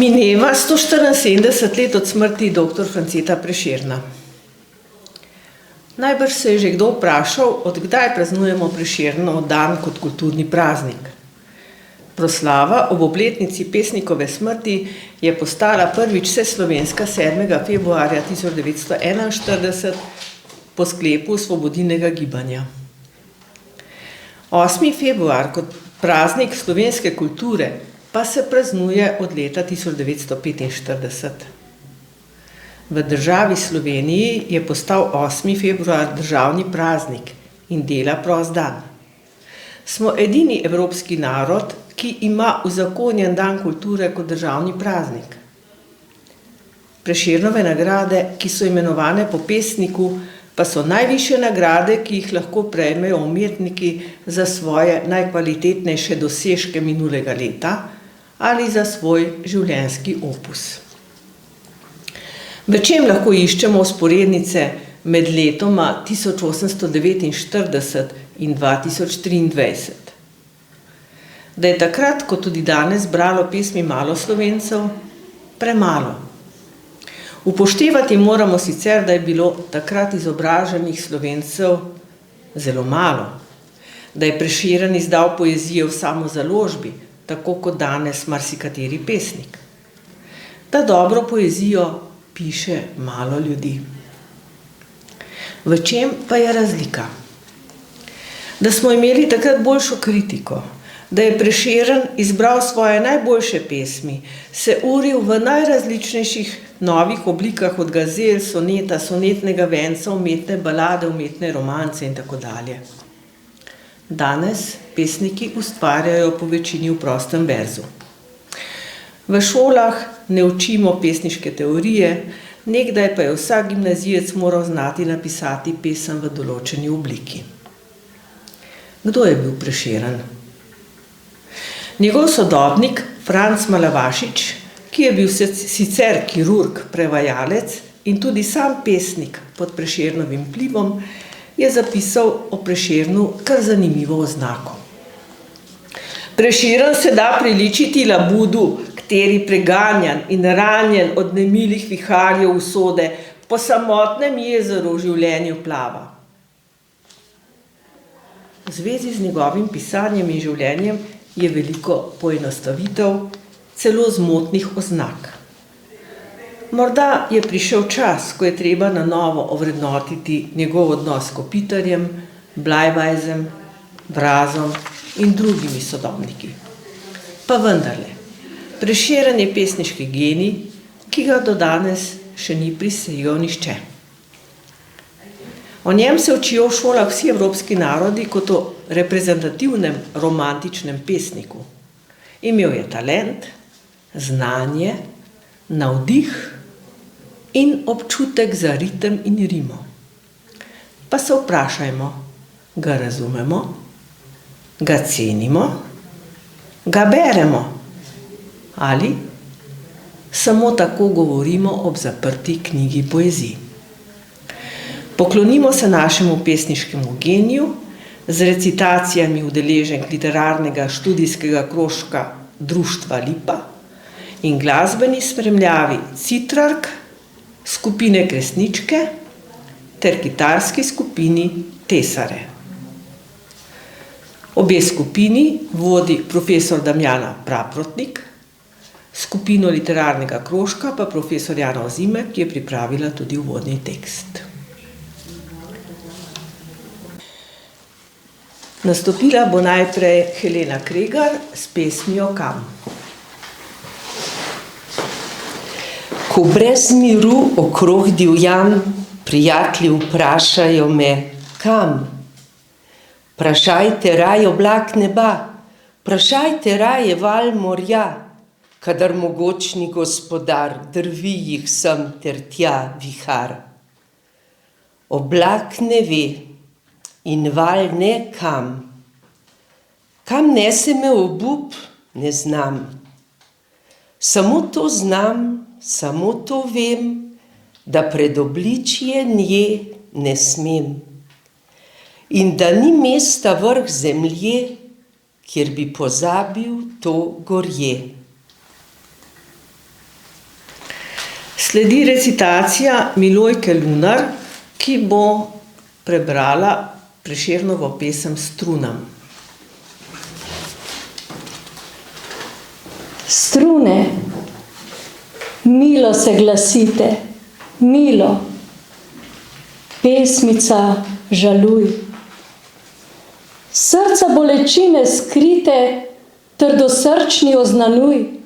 Mineva 174 let od smrti dr. Franceta Prešerna. Najbrž se je že kdo vprašal, od kdaj praznujemo Prešernov dan kot kulturni praznik. Proslava ob obletnici pesnikove smrti je postala prvič vseslovenska 7. februarja 1941 po sklepu Svobodinega gibanja. 8. februar kot praznik slovenske kulture pa se praznuje od leta 1945. V državi Sloveniji je postal 8. februar državni praznik in dela prost dan. Smo edini evropski narod, ki ima uzakonjen dan kulture kot državni praznik. Prešernove nagrade, ki so imenovane po pesniku, pa so najvišje nagrade, ki jih lahko prejmejo umetniki za svoje najkvalitetnejše dosežke minulega leta ali za svoj življenjski opus. V čem lahko iščemo vzporednice med letoma 1849 in 2023? Da je takrat, kot tudi danes, bralo pesmi malo Slovencev, premalo. Upoštevati moramo sicer, da je bilo takrat izobraženih Slovencev zelo malo, da je Prešeren izdal poezijo v samozaložbi, tako kot danes marsikateri pesnik, da dobro poezijo piše malo ljudi. V čem pa je razlika? Da smo imeli takrat boljšo kritiko, da je Prešeren izbral svoje najboljše pesmi, se uril v najrazličnejših novih oblikah od gazel, soneta, sonetnega venca, umetne balade, umetne romance in tako dalje. Danes pesniki ustvarjajo po večini v prostem verzu. V šolah ne učimo pesniške teorije, nekdaj pa je vsak gimnazijec moral znati napisati pesem v določeni obliki. Kdo je bil Prešeren? Njegov sodobnik Franc Malavašič, ki je bil sicer kirurg, prevajalec in tudi sam pesnik pod Prešernovim vplivom, je zapisal o Prešernu kar zanimivo oznako. Prešeren se da priličiti labudu, kateri preganjan in ranjen od nemilih viharjev usode po samotnem jezeru v življenju plava. V zvezi z njegovim pisanjem in življenjem je veliko poenostavitev, celo zmotnih oznak. Morda je prišel čas, ko je treba na novo ovrednotiti njegov odnos s Kopitarjem, Blajvajzem, Vrazom in drugimi sodobniki. Pa vendarle, Prešeren je pesniški genij, ki ga do danes še ni presegel nihče. O njem se učijo v šolah vsi evropski narodi kot o reprezentativnem romantičnem pesniku. Imel je talent, znanje, navdih in občutek za ritem in rimo. Pa se vprašajmo, ga razumemo, ga cenimo, ga beremo ali samo tako govorimo ob zaprti knjigi poezij. Poklonimo se našemu pesniškemu geniju z recitacijami udeleženk literarnega študijskega krožka Društva Lipa in glasbeni spremljavi Citrark, skupine Kresničke ter kitarski skupini Tesare. Obe skupini vodi profesor Damjana Praprotnik, skupino literarnega krožka pa profesor Jana Ozimek, ki je pripravila tudi uvodni tekst. Nastopila bo najprej Helena Kregar s pesmijo Kam. Ko brez miru okrog divjam, prijatelji vprašajo me, kam? Vprašajte raj oblak neba, vprašajte raje val morja, kadar mogočni gospodar drvi jih sem ter tja vihar. Oblak ne ve in val ne kam. Kam nese me obup, ne znam. Samo to znam, samo to vem, da pred obličje nje ne smem. In da ni mesta vrh zemlje, kjer bi pozabil to gorje. Sledi recitacija Milojke Lunar, ki bo prebrala Prešernovo pesem Strunam. Strune, milo se glasite, milo, pesmica žaluj. Srca bolečine skrite, trdosrčni oznanuj.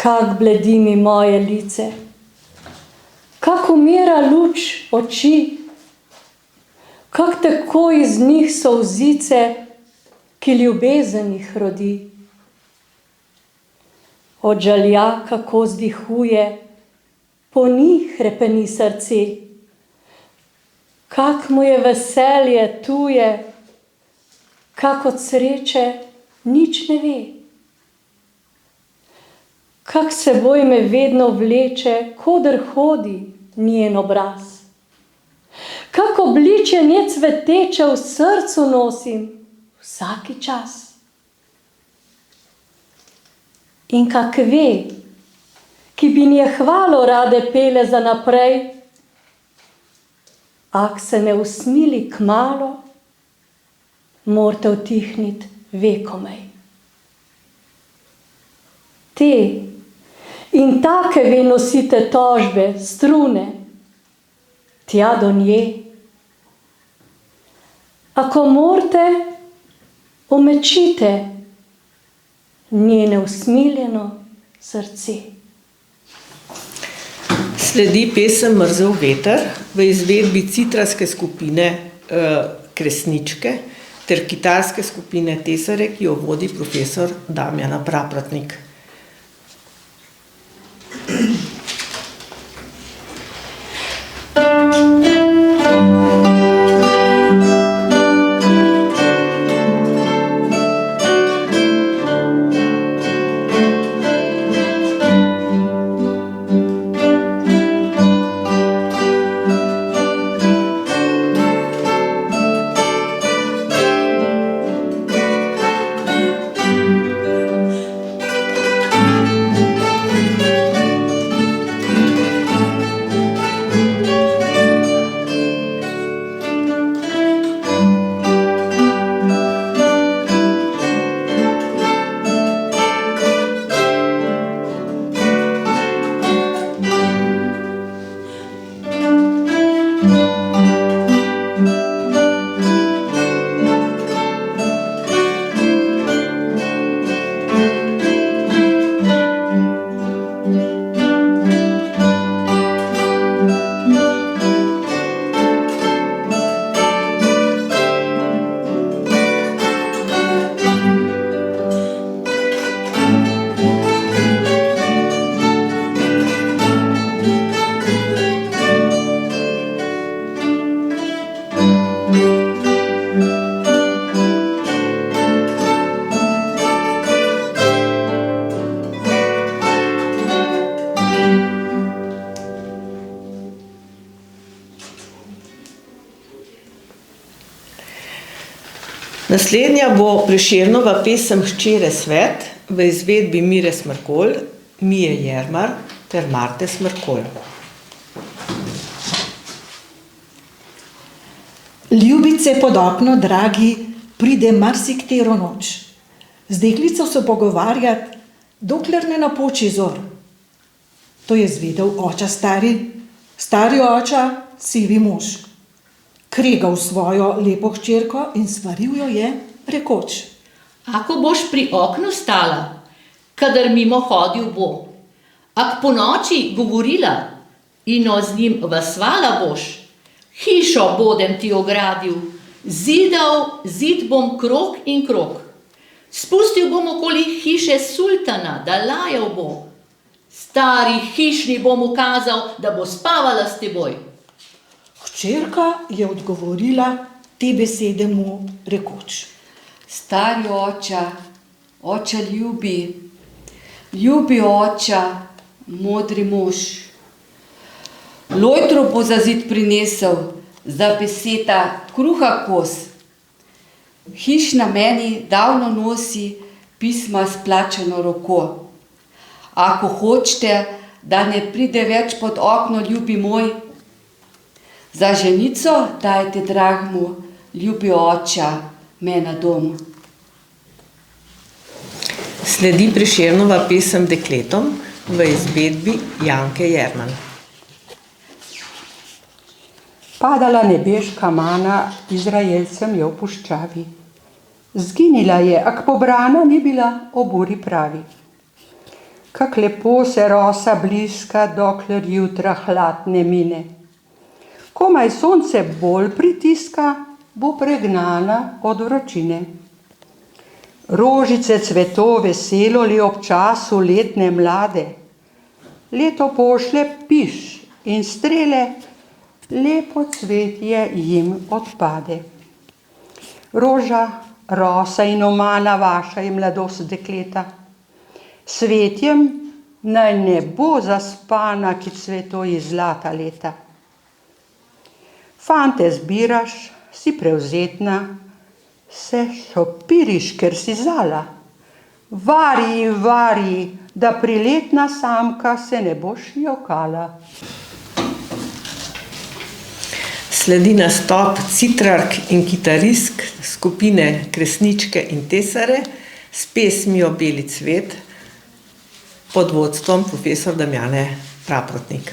Kak bledi mi moje lice, kak umira luč oči, kak tako iz njih solzice, ki ljubezen jih rodi. Od žalja, kako zdihuje, po njih hrepeni srce, kak mu je veselje tuje, kak od sreče nič ne ve. Kak seboj me vedno vleče, koder hodi njen obraz. Kak obličje nje cveteče v srcu nosim vsaki čas. In kak ve, ki bi nje hvalo rade pele za naprej, ak se ne usmili kmalo, morate utihnit vekomej. Te in take ve nosite tožbe, strune, tja do nje. Ako morate, omečite njene usmiljeno srce. Sledi pesem Mrzel veter v izvedbi citrarske skupine Kresničke ter kitarske skupine Tesare, ki jo vodi profesor Damjana Praprotnik. Naslednja bo Prešernova pesem Hčere svet v izvedbi Mire Smrkolj, Mije Jermar ter Marte Smrkolj. Ljubice pod okno, dragi, pride marsiktero noč. Z deklico se pogovarjat, dokler ne napoči zor. To je zvedel oča stari oča, sivi mož. Kregal svojo lepo hčerko in svaril jo je, rekoč: Ako boš pri oknu stala, kadar mimo hodil bo, ak po noči govorila in z njim vasvala boš, hišo bodem ti ogradil, zidal zid bom krog in krog, spustil bom okoli hiše sultana, da lajal bo, stari hišni bom ukazal, da bo spavala s teboj. Hčerka je odgovorila te besede mu rekoč: Stari oča ljubi oča, modri mož. Lojtro bo za zid prinesel, za peseta kruha kos. Hiš na meni davno nosi pisma s plačano roko. Ako hočete, da ne pride več pod okno, ljubi moj, za ženico dajte, drag mu, ljubi oča, me na dom. Sledi Prešernova pesem Dekletom v izvedbi Janke Jerman. Padala nebeška mana Izraelcem je v puščavi. Zginila je, ak pobrana ni bila ob uri pravi. Kak lepo se rosa bliska, dokler jutra hlad ne mine. Komaj sonce bolj pritiska, bo pregnana od vročine. Rožice cveto veselo li ob času letne mlade. Leto pošlje piš in strele, lepo cvetje jim odpade. Roža, rosa in omana vaša je mladost dekleta. Svetjem naj ne bo zaspana, ki cveto iz zlata leta. Fante zbiraš, si prevzetna, se šopiriš, ker si zala. Varji, varji, da priletna samka se ne boš jokala. Sledi nastop citrark in kitaristk skupine Kresničke in Tesare s pesmijo Beli cvet pod vodstvom profesor Damjane Praprotnik.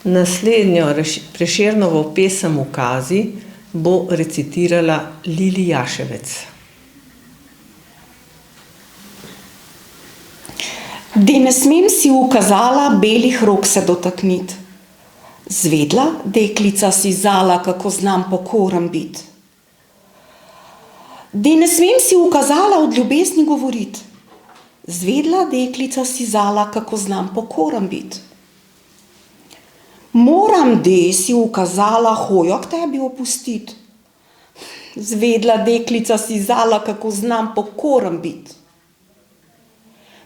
Naslednjo Prešernovo pesem Ukazi bo recitirala Lili Jaševec. De ne smem si ukazala belih rok se dotaknit. Zvedla, deklica si zala, kako znam pokoren bit. De ne smem si ukazala od ljubezni govorit. Zvedla, deklica si zala, kako znam pokoren bit. Moram, de si ukazala hojo k tebi opustit. Zvedla, deklica si zala, kako znam pokoren bit.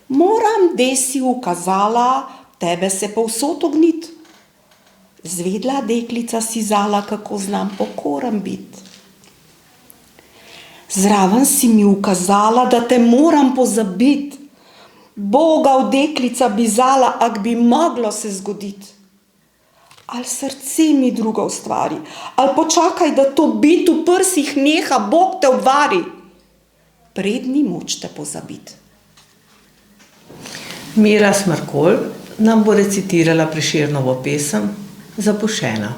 Moram, de si ukazala tebe se povsod ognit. Zvedla, deklica si zala, kako znam pokoren bit. Zraven si mi ukazala, da te moram pozabit. Boga v deklica bi zala, ak bi moglo se zgodit. Ali srce mi druga ustvari, ali počakaj, da to bit v prsih neha, Bog te obvari. Pred ni moč te pozabit. Mira Smrkolj nam bo recitirala Prešernovo pesem Zapuščena.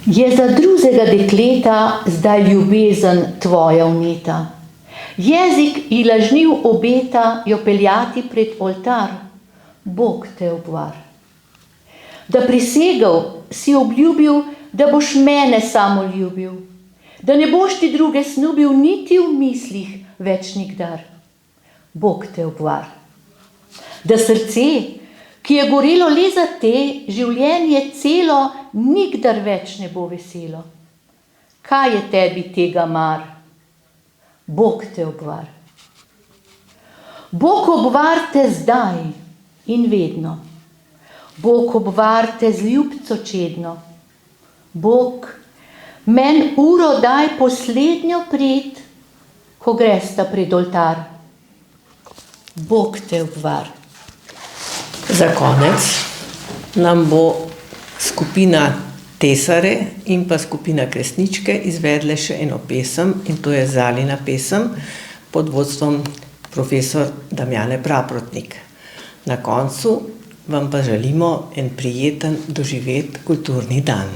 Je za drugega dekleta zdaj ljubezen tvoja vneta. Jezik ji lažniv obeta jo peljati pred oltar. Bog te obvar. Da prisegal si obljubil, da boš mene samo ljubil, da ne boš ti druge snubil niti v mislih več nikdar. Bog te obvar. Da srce, ki je gorelo le za te, življenje celo nikdar več ne bo veselo. Kaj je tebi tega mar? Bog te obvar. Bog obvar te zdaj in vedno. Bog obvarte z ljubco čedno. Bog, men uro daj poslednjo prid, ko gresta pred oltar. Bog te obvar. Za konec nam bo skupina Tesare in pa skupina Kresničke izvedle še eno pesem, in to je Zalina pesem pod vodstvom profesor Damjane Praprotnik. Na koncu vam pa želimo en prijeten doživet kulturni dan.